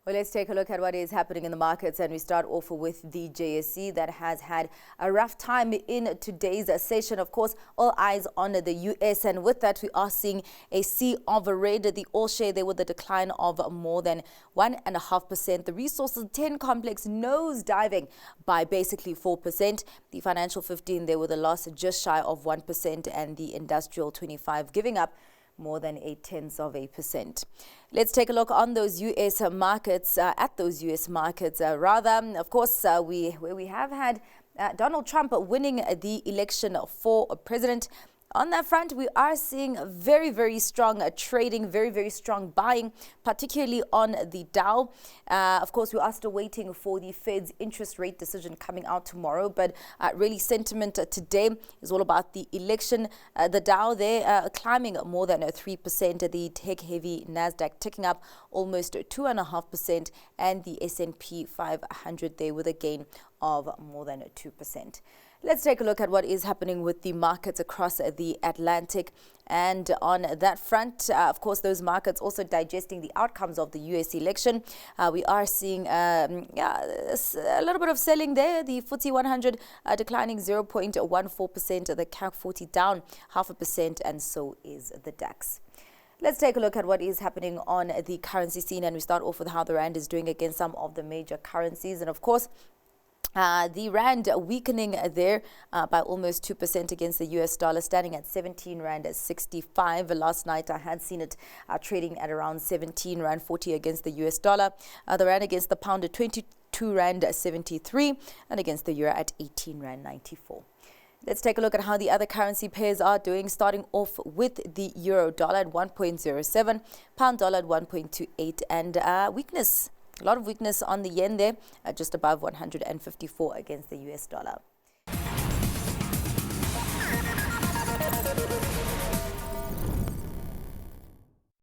Well, let's take a look at what is happening in the markets, and we start off with the JSE that has had a rough time in today's session. Of course, all eyes on the US, and with that we are seeing a sea of red. The all share there with a decline of more than 1.5%. The resources 10 complex nose diving by basically 4%. The financial 15 there with a loss just shy of 1%, and the industrial 25 giving up more than 0.8%. Let's take a look on those U.S. markets, Of course, where we have had Donald Trump winning the election for president. On that front, we are seeing very, very strong trading, very, very strong buying, particularly on the Dow. Of course, we are still waiting for the Fed's interest rate decision coming out tomorrow. But really, sentiment today is all about the election. The Dow there climbing more than 3%. The tech-heavy Nasdaq ticking up almost 2.5%, and the S&P 500 there with a gain of more than 2%. Let's take a look at what is happening with the markets across the Atlantic. And on that front, of course, those markets also digesting the outcomes of the US election. We are seeing a little bit of selling there. The FTSE 100 declining 0.14%, the CAC 40 down 0.5%, and so is the DAX. Let's take a look at what is happening on the currency scene, and we start off with how the rand is doing against some of the major currencies. And of course, the rand weakening there by almost 2% against the US dollar, standing at 17 rand 65. Last night I had seen it trading at around 17 rand 40 against the US dollar. The rand against the pound at 22 rand 73, and against the euro at 18 rand 94. Let's take a look at how the other currency pairs are doing, starting off with the euro dollar at 1.07, pound dollar at 1.28, and a lot of weakness on the yen there, just above 154 against the US dollar.